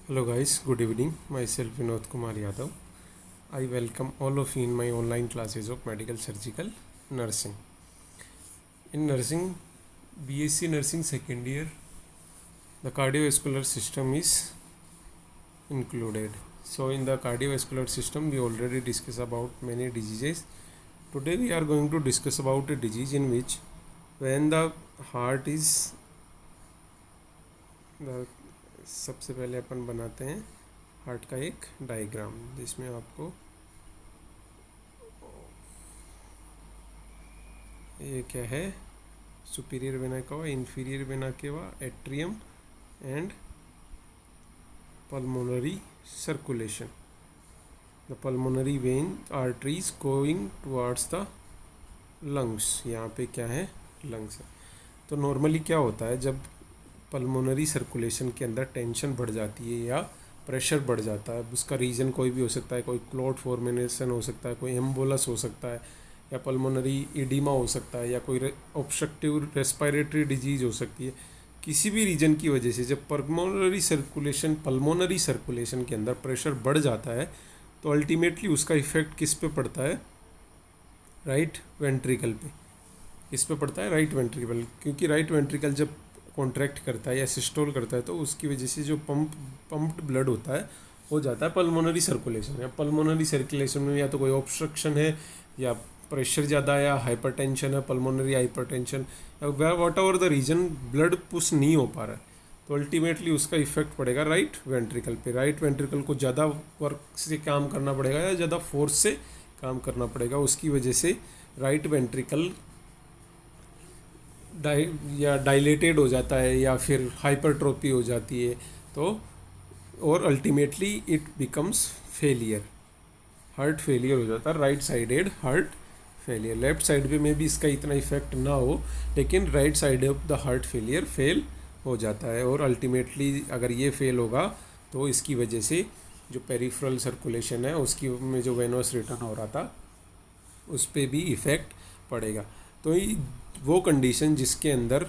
Hello guys, good evening. Myself Vinod Kumar Yadav. I welcome all of you in my online classes of medical surgical nursing. In nursing, BSc nursing second year, the cardiovascular system is included. So in the cardiovascular system, we already discussed about many diseases. Today we are going to discuss about a disease in which when the heart is the सबसे पहले अपन बनाते हैं heart का एक diagram जिसमें आपको ये क्या है, superior vena cava, inferior vena cava, atrium and pulmonary circulation. The pulmonary vein arteries going towards the lungs. यहाँ पे क्या है, लंग्स है. तो नॉर्मली क्या होता है, जब पल्मोनरी सर्कुलेशन के अंदर टेंशन बढ़ जाती है या प्रेशर बढ़ जाता है, उसका रीज़न कोई भी हो सकता है. कोई क्लॉट फॉर्मेशन हो सकता है, कोई एम्बोलस हो सकता है, या पल्मोनरी इडीमा हो सकता है, या कोई ऑब्स्ट्रक्टिव रेस्पिरेटरी डिजीज़ हो सकती है. किसी भी रीजन की वजह से जब पल्मोनरी सर्कुलेशन के अंदर प्रेशर बढ़ जाता है तो अल्टीमेटली उसका इफ़ेक्ट किस पे पड़ता है, राइट वेंट्रिकल पे. किस पे पड़ता है, राइट वेंट्रिकल. क्योंकि राइट वेंट्रिकल जब कॉन्ट्रैक्ट करता है या सिस्टोल करता है तो उसकी वजह से जो पम्प्ड ब्लड होता है हो जाता है पल्मोनरी सर्कुलेशन. या पल्मोनरी सर्कुलेशन में या तो कोई ऑब्स्ट्रक्शन है, या प्रेशर ज़्यादा है, या हाइपरटेंशन है, पल्मोनरी हाइपरटेंशन, या whatever the reason blood push नहीं हो पा रहा है, तो अल्टीमेटली उसका इफेक्ट पड़ेगा राइट वेंट्रिकल पे. राइट वेंट्रिकल को ज़्यादा वर्क से काम करना पड़ेगा या ज़्यादा फोर्स से काम करना पड़ेगा. उसकी वजह से राइट वेंट्रिकल या डायलेटेड हो जाता है या फिर हाइपरट्रोपी हो जाती है. तो और ultimately it becomes failure, heart failure हो जाता है, right sided heart failure. Left side पे में भी इसका इतना इफेक्ट ना हो, लेकिन right side of the heart failure fail हो जाता है. और अल्टीमेटली अगर ये फेल होगा तो इसकी वजह से जो पेरिफेरल सर्कुलेशन है उसकी में जो वेनोस रिटर्न हो रहा था उस पर भी इफ़ेक्ट पड़ेगा. तो वो कंडीशन जिसके अंदर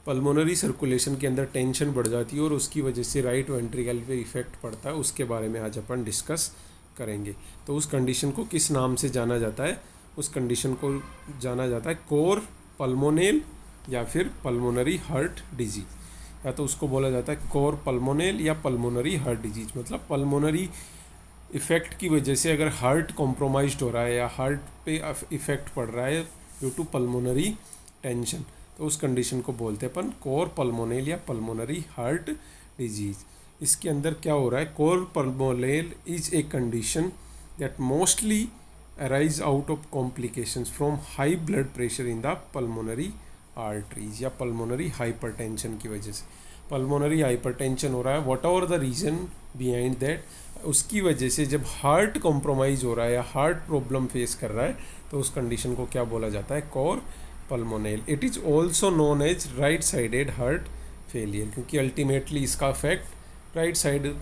पल्मोनरी सर्कुलेशन के अंदर टेंशन बढ़ जाती है और उसकी वजह से राइट वेंट्रिकल पे इफ़ेक्ट पड़ता है, उसके बारे में आज अपन डिस्कस करेंगे. तो उस कंडीशन को किस नाम से जाना जाता है, उस कंडीशन को जाना जाता है कोर पल्मोनेल या फिर पल्मोनरी हार्ट डिजीज, या तो उसको बोला जाता है कोर पल्मोनेल या पल्मोनरी हार्ट डिजीज. मतलब पल्मोनरी इफ़ेक्ट की वजह से अगर हार्ट कॉम्प्रोमाइज्ड हो रहा है या हार्ट पे इफ़ेक्ट पड़ रहा है ड्यू टू पल्मोनरी टेंशन, तो उस कंडीशन को बोलते हैं अपन कोर पल्मोनेल या पल्मोनरी हार्ट डिजीज़. इसके अंदर क्या हो रहा है, cor pulmonale is a condition that mostly arise out of complications from high blood pressure in the pulmonary arteries, या पल्मोनरी हाइपरटेंशन की वजह से. पल्मोनरी हाइपरटेंशन हो रहा है, what ever the reason behind that, उसकी वजह से जब हार्ट कॉम्प्रोमाइज़ हो रहा है या हार्ट प्रॉब्लम फेस कर रहा है तो उस कंडीशन को क्या बोला जाता है, cor pulmonale. It is also known as right sided heart failure, क्योंकि अल्टीमेटली इसका इफेक्ट राइट साइड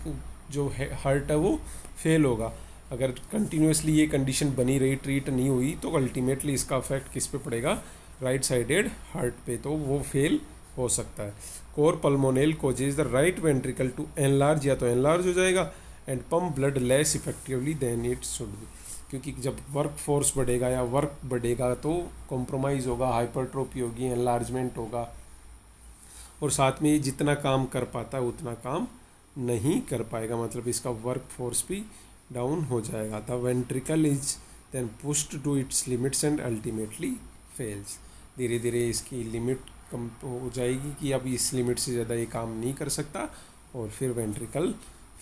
जो है हार्ट है वो फेल होगा. अगर कंटिन्यूसली ये कंडीशन बनी रही, ट्रीट नहीं हुई, तो अल्टीमेटली इसका इफेक्ट किस पे पड़ेगा, राइट साइडेड हार्ट पे, तो वो फेल हो सकता है. Cor pulmonale causes the right ventricle to enlarge, या तो एनलार्ज हो जाएगा and pump blood less effectively than it should be. क्योंकि जब वर्क फोर्स बढ़ेगा या वर्क बढ़ेगा तो कॉम्प्रोमाइज़ होगा, हाइपरट्रोपी होगी, एनलार्जमेंट होगा, और साथ में जितना काम कर पाता है उतना काम नहीं कर पाएगा. मतलब इसका वर्क फोर्स भी डाउन हो जाएगा. The ventricle is then pushed to its limits and ultimately fails. धीरे धीरे इसकी लिमिट कम हो जाएगी कि अब इस लिमिट से ज़्यादा ये काम नहीं कर सकता और फिर वेंट्रिकल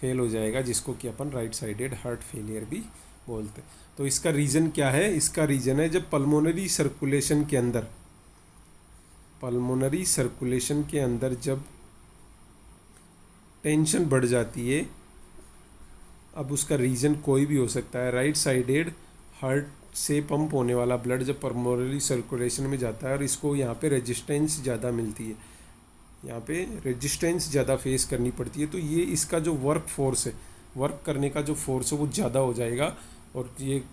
फेल हो जाएगा, जिसको कि अपन राइट साइडेड हार्ट फेलियर भी बोलते हैं. तो इसका रीज़न क्या है, इसका रीज़न है जब पल्मोनरी सर्कुलेशन के अंदर जब टेंशन बढ़ जाती है. अब उसका रीज़न कोई भी हो सकता है. राइट साइडेड हार्ट से पंप होने वाला ब्लड जब पल्मोनरी सर्कुलेशन में जाता है और इसको यहाँ पे रेजिस्टेंस ज़्यादा मिलती है, यहाँ पे रेजिस्टेंस ज़्यादा फेस करनी पड़ती है, तो ये इसका जो वर्क फोर्स है, वर्क करने का जो फोर्स है वो ज़्यादा हो जाएगा और ये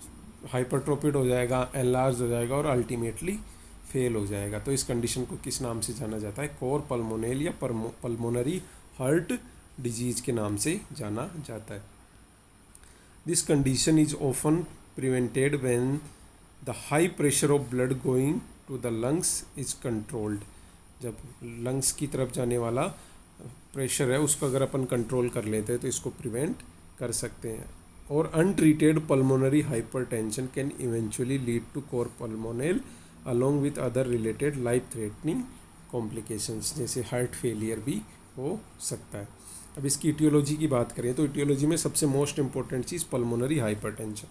हाइपरट्रोपिड हो जाएगा, एनलार्ज हो जाएगा और अल्टीमेटली फेल हो जाएगा. तो इस कंडीशन को किस नाम से जाना जाता है, कोर पल्मोनेल या पल्मोनरी हार्ट डिजीज़ के नाम से जाना जाता है। This condition is often prevented when the high pressure of blood going to the lungs is controlled. जब लंग्स की तरफ जाने वाला प्रेशर है उसको अगर अपन कंट्रोल कर लेते हैं तो इसको प्रिवेंट कर सकते हैं। और untreated pulmonary hypertension can eventually lead to cor pulmonale along with other related life threatening complications, जैसे हार्ट फेलियर भी हो सकता है। अब इसकी इटियोलॉजी की बात करें तो इटियोलॉजी में सबसे मोस्ट इंपॉर्टेंट चीज़ पल्मोनरी हाइपरटेंशन।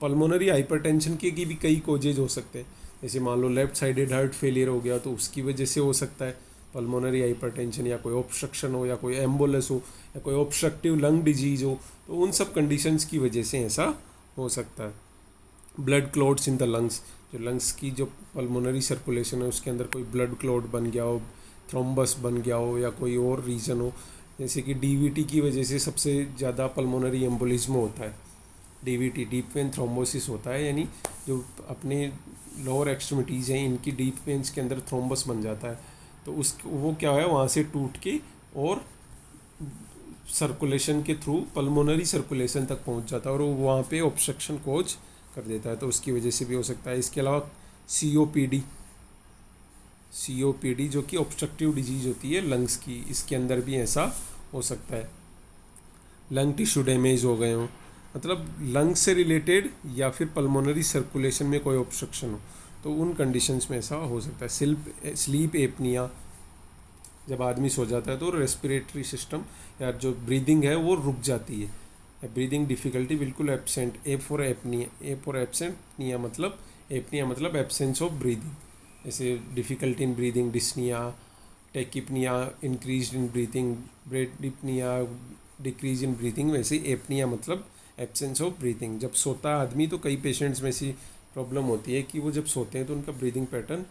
पल्मोनरी हाइपरटेंशन के भी कई कोजेज हो सकते हैं, जैसे मान लो लेफ्ट साइडेड हार्ट फेलियर हो गया तो उसकी वजह से हो सकता है पल्मोनरी हाइपरटेंशन, या कोई ऑब्स्ट्रक्शन हो, या कोई एम्बोलस हो, या कोई ऑब्स्ट्रक्टिव लंग डिजीज़ हो, तो उन सब कंडीशंस की वजह से ऐसा हो सकता है। Blood clots in the lungs, जो लंग्स की जो पल्मोनरी सर्कुलेशन है उसके अंदर कोई ब्लड क्लॉट बन गया हो, थ्रोम्बस बन गया हो, या कोई और रीज़न हो, जैसे कि डीवीटी की वजह से सबसे ज़्यादा पल्मोनरी एम्बोलिज्म होता है। डीवीटी डीप वेन थ्रोम्बोसिस होता है, यानी जो अपने लोअर एक्सट्रीमिटीज़ हैं इनकी डीप वेन्स के अंदर थ्रोम्बस बन जाता है, तो उस वो क्या है वहाँ से टूट के और सर्कुलेशन के थ्रू पल्मोनरी सर्कुलेशन तक पहुँच जाता है और वो वहाँ पे ऑब्स्ट्रक्शन कोज कर देता है, तो उसकी वजह से भी हो सकता है। इसके अलावा सीओपीडी जो कि ऑब्स्ट्रक्टिव डिजीज़ होती है लंग्स की, इसके अंदर भी ऐसा हो सकता है। लंग टिश्यू डैमेज हो गए हों, मतलब लंग से रिलेटेड या फिर पल्मोनरी सर्कुलेशन में कोई ऑब्स्ट्रक्शन हो, तो उन कंडीशंस में ऐसा हो सकता है। स्लीप एपनिया, जब आदमी सो जाता है तो रेस्पिरेटरी सिस्टम या जो ब्रीदिंग है वो रुक जाती है, ब्रीदिंग डिफ़िकल्टी बिल्कुल absent. A for absent, apnoea मतलब एब्सेंस ऑफ ब्रीदिंग, जैसे difficulty in breathing, dyspnoea, tachypnoea, increase in breathing, bradypnoea, decrease in breathing, वैसे एपनिया मतलब एब्सेंस ऑफ ब्रीथिंग। जब सोता है आदमी तो कई पेशेंट्स में ऐसी प्रॉब्लम होती है कि वो जब सोते हैं तो उनका ब्रीदिंग पैटर्न,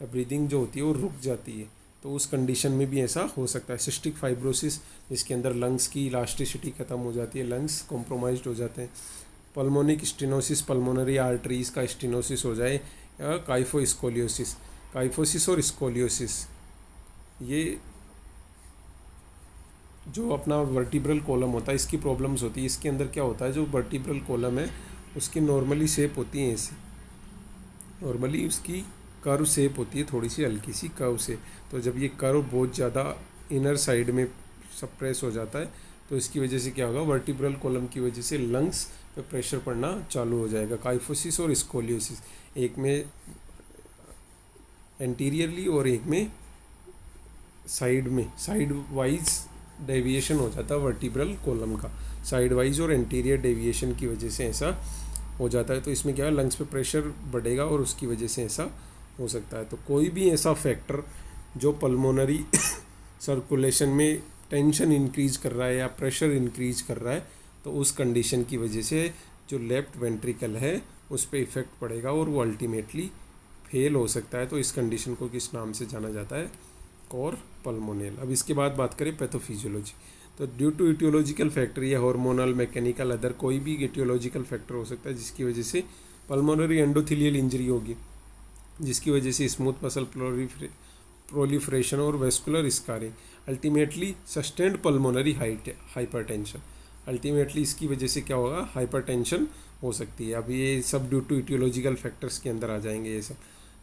ब्रीदिंग जो होती है वो रुक जाती है, तो उस कंडीशन में भी ऐसा हो सकता है। सिस्टिक फाइब्रोसिस, जिसके अंदर लंग्स की इलास्टिसिटी ख़त्म हो जाती है, लंग्स कॉम्प्रोमाइज्ड हो जाते हैं। पल्मोनिक स्टेनोसिस, पल्मोनरी आर्टरीज का स्टेनोसिस हो जाए, या काइफोसिस और स्कोलियोसिस, ये जो अपना वर्टिब्रल कॉलम होता है इसकी प्रॉब्लम्स होती है। इसके अंदर क्या होता है, जो वर्टिब्रल कॉलम है उसकी नॉर्मली शेप होती है ऐसे, नॉर्मली उसकी कर्व शेप होती है, थोड़ी सी हल्की सी कर्व से, तो जब ये कर्व बहुत ज़्यादा इनर साइड में सप्रेस हो जाता है तो इसकी वजह से क्या होगा, वर्टिब्रल कॉलम की वजह से लंग्स पे प्रेशर पड़ना चालू हो जाएगा। काइफोसिस और स्कोलियोसिस, एक में एंटीरियरली और एक में साइड वाइज डेविएशन हो जाता है वर्टिब्रल कॉलम का, साइड वाइज और एंटीरियर डेविएशन की वजह से ऐसा हो जाता है। तो इसमें क्या है, लंग्स पे प्रेशर बढ़ेगा और उसकी वजह से ऐसा हो सकता है। तो कोई भी ऐसा फैक्टर जो पल्मोनरी सर्कुलेशन में टेंशन इंक्रीज कर रहा है या प्रेशर इंक्रीज कर रहा है, तो उस कंडीशन की वजह से जो लेफ्ट वेंट्रिकल है उस पर इफ़ेक्ट पड़ेगा और वो अल्टीमेटली फेल हो सकता है। तो इस कंडीशन को किस नाम से जाना जाता है, कोर पल्मोनल। अब इसके बाद बात करें पैथोफिजियोलॉजी, तो ड्यू टू इटियोलॉजिकल फैक्टर या हार्मोनल, मैकेनिकल, अदर कोई भी इटियोलॉजिकल फैक्टर हो सकता है जिसकी वजह से पल्मोनरी एंडोथेलियल इंजरी होगी, जिसकी वजह से स्मूथ मसल प्रोलिफरेशन और vascular scarring, ultimately sustained pulmonary hypertension, ultimately इसकी वजह से क्या होगा, हाइपरटेंशन हो सकती है। अब ये सब ड्यू टू इटियोलॉजिकल फैक्टर्स के अंदर आ जाएंगे ये सब।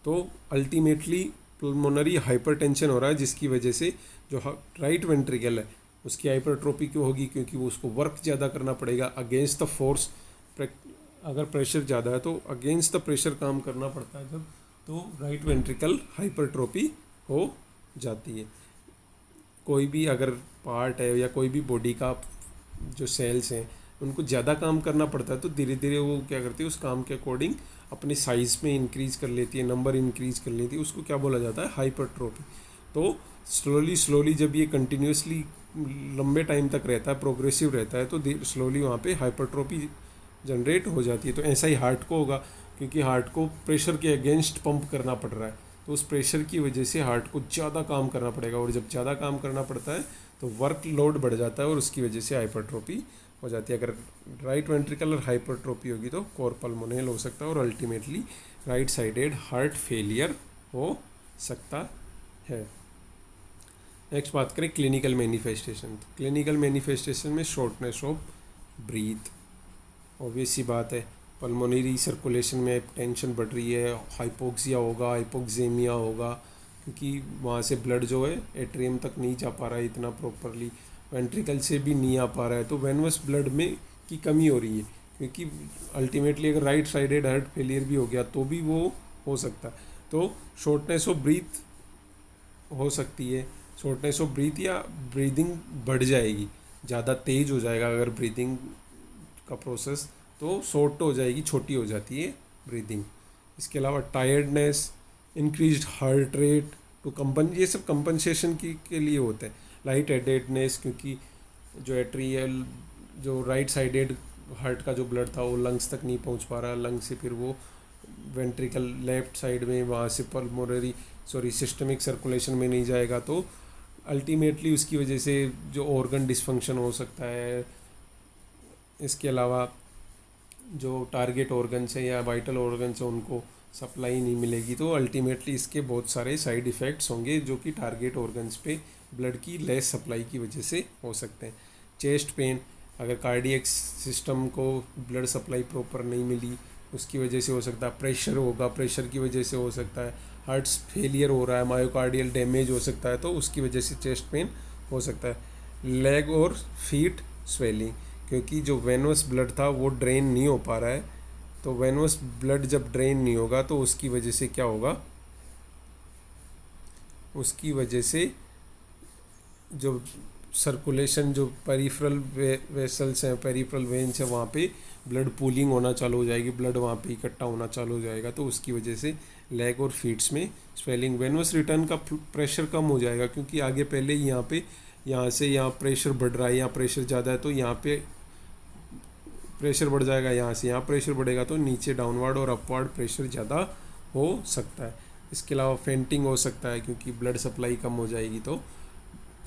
तो अल्टीमेटली पल्मोनरी हाइपरटेंशन हो रहा है जिसकी वजह से जो राइट वेंट्रिकल है उसकी हाइपरट्रोपी क्यों होगी, क्योंकि वो उसको वर्क ज़्यादा करना पड़ेगा अगेंस्ट द फोर्स। अगर प्रेशर ज़्यादा है तो अगेंस्ट द प्रेशर काम करना पड़ता है जब, तो राइट वेंट्रिकल हाइपरट्रोपी हो जाती है। कोई भी अगर पार्ट है या कोई भी बॉडी का जो सेल्स हैं उनको ज़्यादा काम करना पड़ता है तो धीरे धीरे वो क्या करती है, उस काम के अकॉर्डिंग अपने साइज़ में इंक्रीज़ कर लेती है, नंबर इंक्रीज़ कर लेती है, उसको क्या बोला जाता है, हाइपरट्रोफी। तो स्लोली जब ये कंटिन्यूसली लंबे टाइम तक रहता है, प्रोग्रेसिव रहता है, तो स्लोली वहाँ पे हाइपरट्रोफी जनरेट हो जाती है। तो ऐसा ही हार्ट को होगा, क्योंकि हार्ट को प्रेशर के अगेंस्ट पंप करना पड़ रहा है, तो उस प्रेशर की वजह से हार्ट को ज़्यादा काम करना पड़ेगा, और जब ज़्यादा काम करना पड़ता है तो वर्क लोड बढ़ जाता है और उसकी वजह से हाइपरट्रोफी हो जाती है। अगर राइट वेंट्रिकलर हाइपरट्रोफी होगी तो कोर पल्मोनल हो सकता है और ultimately right sided heart failure हो सकता है। नेक्स्ट बात करें क्लिनिकल मैनिफेस्टेशन। क्लिनिकल मैनिफेस्टेशन में शॉर्टनेस ऑफ ब्रीथ, ऑब्वियस सी बात है, पल्मोनरी सर्कुलेशन में टेंशन बढ़ रही है, हाइपोक्सिया होगा, हाइपोक्सेमिया होगा, क्योंकि वहाँ से ब्लड जो है एट्रियम तक नहीं जा पा रहा है इतना प्रॉपरली, वेंट्रिकल से भी नहीं आ पा रहा है, तो वेनवस ब्लड में की कमी हो रही है, क्योंकि अल्टीमेटली अगर राइट साइडेड हार्ट फेलियर भी हो गया तो भी वो हो सकता है। तो शॉर्टनेस ऑफ ब्रीथ हो सकती है, शॉर्टनेस ऑफ ब्रीथ या ब्रीदिंग बढ़ जाएगी, ज़्यादा तेज हो जाएगा अगर ब्रीदिंग का प्रोसेस, तो शॉर्ट हो जाएगी, छोटी हो जाती है ब्रीदिंग। इसके अलावा tiredness, increased heart rate to ये सब कंपनसेशन के लिए होते हैं। लाइट हेडेडनेस, क्योंकि जो एट्रियल जो राइट साइडेड हार्ट का जो ब्लड था वो लंग्स तक नहीं पहुंच पा रहा, लंग से फिर वो वेंट्रिकल लेफ्ट साइड में वहाँ से पल्मोनरी सिस्टमिक सर्कुलेशन में नहीं जाएगा, तो अल्टीमेटली उसकी वजह से जो ऑर्गन डिसफंक्शन हो सकता है। इसके अलावा जो टारगेट ऑर्गन्स हैं या वाइटल ऑर्गन्स हैं उनको सप्लाई नहीं मिलेगी, तो अल्टीमेटली इसके बहुत सारे साइड इफ़ेक्ट्स होंगे जो कि टारगेट ऑर्गन्स पे ब्लड की लेस सप्लाई की वजह से हो सकते हैं। चेस्ट पेन, अगर कार्डियक सिस्टम को ब्लड सप्लाई प्रॉपर नहीं मिली उसकी वजह से हो सकता है। प्रेशर होगा, प्रेशर की वजह से हो सकता है। हार्ट फेलियर हो रहा है, मायोकार्डियल डैमेज हो सकता है, तो उसकी वजह से चेस्ट पेन हो सकता है। लेग और फीट स्वेलिंग, क्योंकि जो वेनस ब्लड था वो ड्रेन नहीं हो पा रहा है, तो वेनस ब्लड जब ड्रेन नहीं होगा तो उसकी वजह से क्या होगा, उसकी वजह से जो सर्कुलेशन, जो पेरिफेरल वेसल्स हैं, पेरिफेरल वेन्स हैं, वहाँ पे ब्लड पूलिंग होना चालू हो जाएगी, ब्लड वहाँ पे इकट्ठा होना चालू हो जाएगा, तो उसकी वजह से लेग और फीट्स में स्वेलिंग, वेनस रिटर्न का प्रेशर कम हो जाएगा, क्योंकि आगे पहले यहाँ से यहाँ प्रेशर बढ़ रहा है, यहाँ प्रेशर ज़्यादा है, तो यहाँ पे प्रेशर बढ़ जाएगा, यहाँ से यहाँ प्रेशर बढ़ेगा, तो नीचे डाउनवर्ड और अपवर्ड प्रेशर ज़्यादा हो सकता है। इसके अलावा फेंटिंग हो सकता है, क्योंकि ब्लड सप्लाई कम हो जाएगी, तो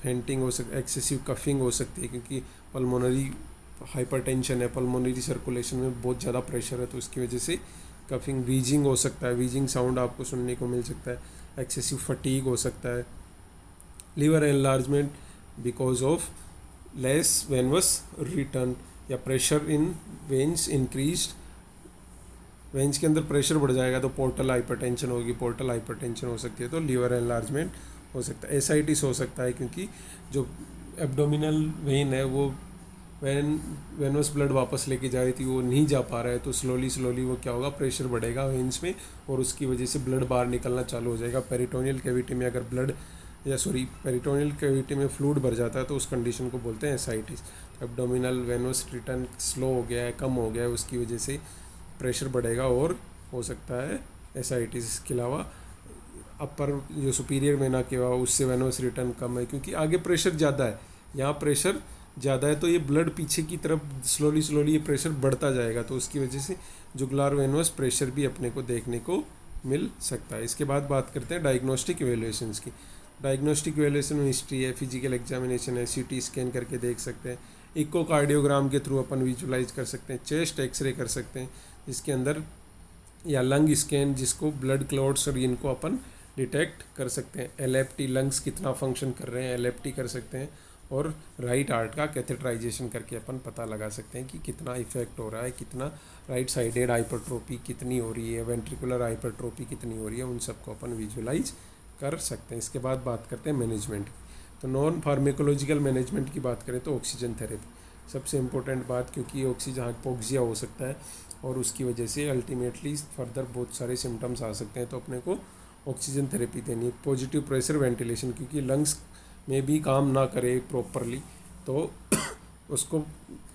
फेंटिंग हो सकती है। एक्सेसिव कफिंग हो सकती है, क्योंकि पल्मोनरी हाइपरटेंशन है, पल्मोनरी सर्कुलेशन में बहुत ज़्यादा प्रेशर है, तो उसकी वजह से कफिंग। वीजिंग हो सकता है, वीजिंग साउंड आपको सुनने को मिल सकता है। एक्सेसिव फटीग हो सकता है। Liver enlargement because of less venous return, या pressure in veins increase, veins के अंदर प्रेशर बढ़ जाएगा तो पोर्टल हाइपरटेंशन होगी, पोर्टल हाइपरटेंशन हो सकती है, तो लीवर एनलार्जमेंट हो सकता है। एसाइटिस हो सकता है, क्योंकि जो एब्डोमिनल वेन है वो वेनस ब्लड वापस लेके जा रही थी वो नहीं जा पा रहा है, तो स्लोली वो क्या होगा, प्रेशर बढ़ेगा वेन्स में और उसकी वजह से ब्लड बाहर निकलना चालू हो जाएगा। पेरिटोनियल कैविटी में अगर ब्लड पेरिटोनियल कैविटी में फ्लूइड भर जाता है तो उस कंडीशन को बोलते हैं ascites. Abdominal Venus return slow हो गया है, कम हो गया है, उसकी वजह से प्रेशर बढ़ेगा और हो सकता है एसाइटिस। इसके अलावा अपर जो सुपीरियर वेना के हुआ उससे वेनस रिटर्न कम है, क्योंकि आगे प्रेशर ज़्यादा है, यहाँ प्रेशर ज़्यादा है, तो ये ब्लड पीछे की तरफ स्लोली ये प्रेशर बढ़ता जाएगा, तो उसकी वजह से जुगुलार वेनस प्रेशर भी अपने को देखने को मिल सकता है। इसके बाद बात करते हैं डायग्नोस्टिक इवेल्युएशंस की। डायग्नोस्टिक इवेल्युएशन में हिस्ट्री है, फिजिकल एग्जामिनेशन है, सीटी स्कैन करके देख सकते हैं, इकोकार्डियोग्राम के थ्रू अपन विजुलाइज कर सकते हैं, चेस्ट एक्सरे कर सकते हैं जिसके अंदर, या लंग स्कैन जिसको ब्लड क्लॉट्स और इनको अपन डिटेक्ट कर सकते हैं। एलएफटी लंग्स कितना फंक्शन कर रहे हैं एलएफटी कर सकते हैं, और राइट हार्ट का कैथेटराइजेशन करके अपन पता लगा सकते हैं कि कितना इफेक्ट हो रहा है, कितना राइट साइडेड हाइपरट्रोपी कितनी हो रही है, वेंट्रिकुलर हाइपरट्रोपी कितनी हो रही है, उन सबको अपन विजुलाइज कर सकते हैं। इसके बाद बात करते हैं मैनेजमेंट। तो नॉन फार्मेकोलॉजिकल मैनेजमेंट की बात करें तो ऑक्सीजन थेरेपी सबसे इम्पोर्टेंट बात, क्योंकि ऑक्सीजन हाइपोक्सिया हो सकता है और उसकी वजह से अल्टीमेटली फर्दर बहुत सारे सिम्टम्स आ सकते हैं, तो अपने को ऑक्सीजन थेरेपी देनी है। पॉजिटिव प्रेशर वेंटिलेशन, क्योंकि लंग्स में भी काम ना करे प्रॉपरली, तो उसको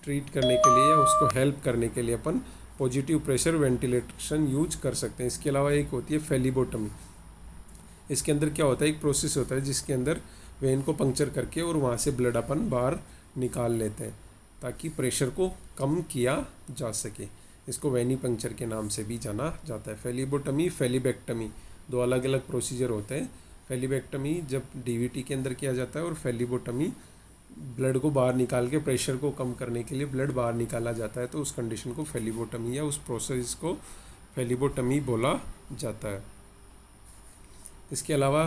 ट्रीट करने के लिए, उसको हेल्प करने के लिए अपन पॉजिटिव प्रेशर वेंटिलेशन यूज कर सकते हैं। इसके अलावा एक होती है फेलिबोटमी। इसके अंदर क्या होता है, एक प्रोसेस होता है जिसके अंदर वेन को पंक्चर करके और वहाँ से ब्लड अपन बाहर निकाल लेते हैं ताकि प्रेशर को कम किया जा सके। इसको वेनी पंक्चर के नाम से भी जाना जाता है। फेलिबोटमी, फेलिबेक्टमी, दो अलग अलग प्रोसीजर होते हैं। फेलिबेक्टमी जब डीवीटी के अंदर किया जाता है और फेलिबोटमी ब्लड को बाहर निकाल के प्रेशर को कम करने के लिए ब्लड बाहर निकाला जाता है, तो उस कंडीशन को फेलिबोटमी या उस प्रोसेस को फेलिबोटमी बोला जाता है। इसके अलावा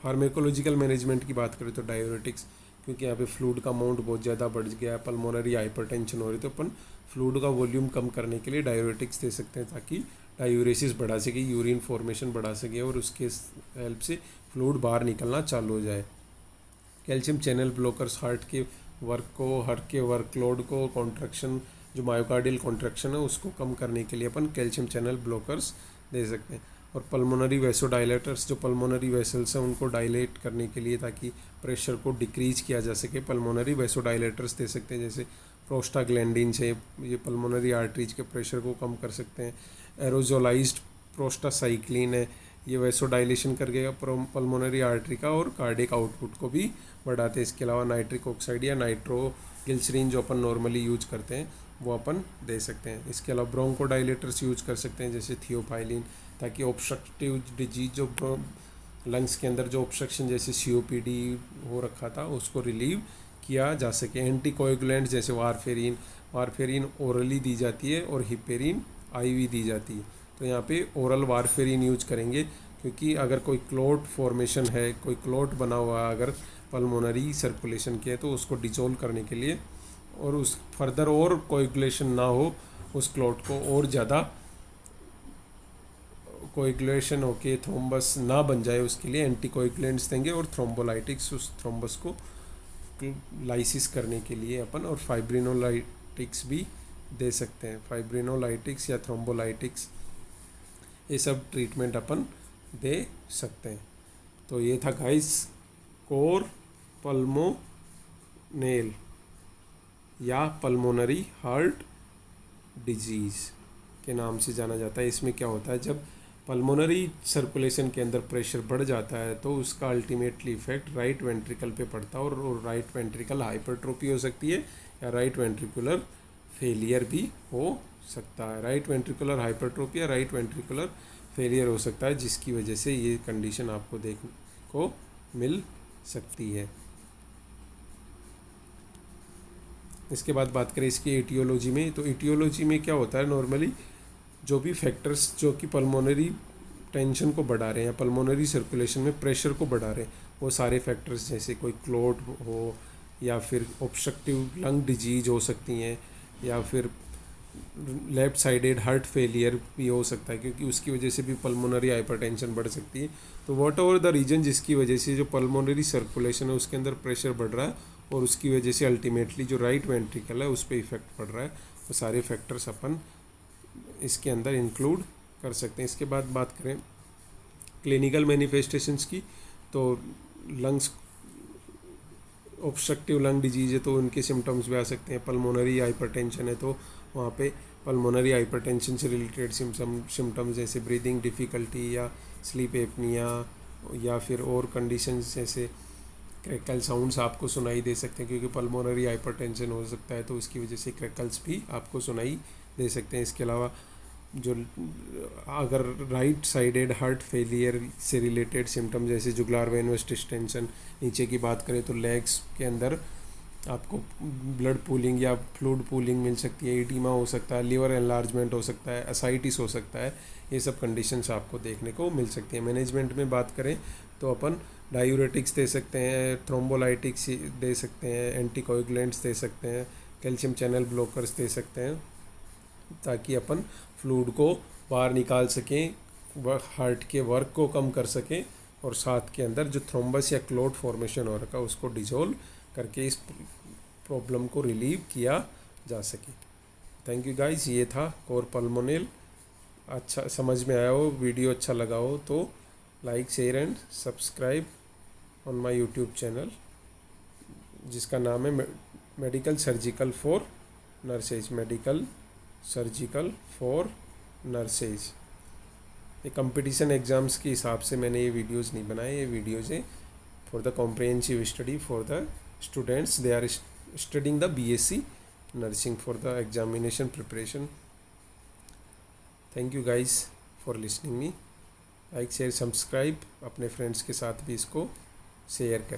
फार्मेकोलॉजिकल मैनेजमेंट की बात करें तो डायूरेटिक्स, क्योंकि यहाँ पे फ्लूइड का अमाउंट बहुत ज़्यादा बढ़ गया है, पल्मोनरी हाइपरटेंशन हो रही है, तो अपन फ्लूइड का वॉल्यूम कम करने के लिए डायूरेटिक्स दे सकते हैं ताकि डायूरेसिस बढ़ा सके, यूरिन फॉर्मेशन बढ़ा सके और उसके हेल्प से फ्लूइड बाहर निकलना चालू हो जाए। कैल्शियम चैनल ब्लॉकर्स हार्ट के वर्कलोड को, कॉन्ट्रैक्शन जो मायोकार्डियल कॉन्ट्रैक्शन है उसको कम करने के लिए अपन कैल्शियम चैनल ब्लॉकर्स दे सकते हैं। और पल्मोनरी वेसोडाइलेटर्स, जो पल्मोनरी वेसल्स हैं उनको डायलेट करने के लिए ताकि प्रेशर को डिक्रीज किया जा सके, पल्मोनरी वेसोडाइलेटर्स दे सकते हैं। जैसे प्रोस्टाग्लैंडिन से ये पल्मोनरी आर्टरीज के प्रेशर को कम कर सकते हैं। एरोजोलाइज्ड प्रोस्टासाइक्लिन है, ये वेसोडाइलेशन करके पल्मोनरी आर्टरी का और कार्डियक आउटपुट को भी बढ़ाते हैं। इसके अलावा नाइट्रिक ऑक्साइड या नाइट्रोग्लिसरीन जो अपन नॉर्मली यूज करते हैं वो अपन दे सकते हैं। इसके अलावा ब्रोंकोडाइलेटर्स यूज कर सकते हैं जैसे थियोफाइलिन, ताकि ऑब्स्ट्रक्टिव डिजीज जो लंग्स के अंदर जो ऑब्स्ट्रक्शन जैसे COPD हो रखा था उसको रिलीव किया जा सके। एंटीकोएगुलेंट जैसे वारफेरिन ओरली दी जाती है और हिपेरिन IV दी जाती है। तो यहाँ पे ओरल वारफेरिन यूज करेंगे, क्योंकि अगर कोई क्लॉट फॉर्मेशन है, कोई क्लॉट बना हुआ है अगर पल्मोनरी सर्कुलेशन के, तो उसको डिसॉल्व करने के लिए और उस फर्दर और कोएगुलेशन ना हो, उस क्लॉट को और ज़्यादा कोएगुलेशन होके थ्रोम्बस ना बन जाए उसके लिए एंटीकोएगुलेंट्स देंगे और थ्रोम्बोलाइटिक्स, उस थ्रोम्बस को लाइसिस करने के लिए अपन, और फाइब्रिनोलाइटिक्स भी दे सकते हैं। फाइब्रिनोलाइटिक्स या थ्रोम्बोलाइटिक्स ये सब ट्रीटमेंट अपन दे सकते हैं। तो ये था गाइस कोर पल्मोनेल या पल्मोनरी हार्ट डिजीज़ के नाम से जाना जाता है। इसमें क्या होता है, जब पल्मोनरी सर्कुलेशन के अंदर प्रेशर बढ़ जाता है तो उसका अल्टीमेटली इफेक्ट राइट वेंट्रिकल पे पड़ता है और राइट वेंट्रिकल हाइपरट्रोफी हो सकती है या राइट वेंट्रिकुलर फेलियर भी हो सकता है। राइट वेंट्रिकुलर हाइपरट्रोफी या राइट वेंट्रिकुलर फेलियर हो सकता है, जिसकी वजह से ये कंडीशन आपको देखने को मिल सकती है। इसके बाद बात करें इसकी एटियोलॉजी में, तो एटियोलॉजी में क्या होता है, नॉर्मली जो भी फैक्टर्स जो कि पल्मोनरी टेंशन को बढ़ा रहे हैं या पल्मोनरी सर्कुलेशन में प्रेशर को बढ़ा रहे हैं, वो सारे फैक्टर्स जैसे कोई क्लॉट हो या फिर ऑब्स्ट्रक्टिव लंग डिजीज हो सकती हैं या फिर लेफ्ट साइडेड हार्ट फेलियर भी हो सकता है, क्योंकि उसकी वजह से भी पल्मोनरी हाइपरटेंशन बढ़ सकती है। तो वॉट एवर द रीजन जिसकी वजह से जो पल्मोनरी सर्कुलेशन है उसके अंदर प्रेशर बढ़ रहा है और उसकी वजह से अल्टीमेटली जो राइट वेंट्रिकल है उस पर इफेक्ट पड़ रहा है, वो सारे फैक्टर्स अपन इसके अंदर इंक्लूड कर सकते हैं। इसके बाद बात करें क्लिनिकल मैनिफेस्टेशंस की, तो लंग्स ऑब्स्ट्रक्टिव लंग डिजीज है तो उनके सिम्टम्स भी आ सकते हैं। पल्मोनरी हाइपरटेंशन है तो वहाँ पे पल्मोनरी हाइपरटेंशन से रिलेटेड सिम्टम्स जैसे ब्रीदिंग डिफ़िकल्टी या स्लीप एपनिया या फिर और कंडीशंस जैसे क्रैकल साउंड्स आपको सुनाई दे सकते हैं, क्योंकि पल्मोनरी हाइपरटेंशन हो सकता है तो उसकी वजह से क्रैकल्स भी आपको सुनाई दे सकते हैं। इसके अलावा जो अगर राइट साइडेड हार्ट फेलियर से रिलेटेड सिम्टम जैसे जुगुलार वेनस डिस्टेंशन, नीचे की बात करें तो लेग्स के अंदर आपको ब्लड पूलिंग या फ्लूइड पूलिंग मिल सकती है, एडिमा हो सकता है, लिवर एनलार्जमेंट हो सकता है, एसाइटिस हो सकता है, ये सब कंडीशंस आपको देखने को मिल सकती है। मैनेजमेंट में बात करें तो अपन डायूरेटिक्स दे सकते हैं, थ्रोम्बोलाइटिक्स दे सकते हैं, एंटीकोएगुलेंट्स दे सकते हैं, कैल्शियम चैनल ब्लॉकर्स दे सकते हैं, ताकि अपन फ्लूइड को बाहर निकाल सकें, हार्ट के वर्क को कम कर सकें और साथ के अंदर जो थ्रोम्बस या क्लॉट फॉर्मेशन हो रखा है उसको डिसॉल्व करके इस प्रॉब्लम को रिलीव किया जा सके। थैंक यू गाइस, ये था कोर पल्मोनेल। अच्छा समझ में आया हो, वीडियो अच्छा लगा हो तो like share and subscribe on my YouTube channel जिसका नाम है medical surgical for nurses. Medical surgical for nurses. ये कंपटीशन एग्ज़ाम्स के हिसाब से मैंने ये वीडियोज़ नहीं बनाए, ये वीडियोज़ हैं for the comprehensive study for the students, they are studying the BSc nursing for the examination preparation. Thank you guys for listening me. Like share subscribe, अपने फ्रेंड्स के साथ भी इसको शेयर करें।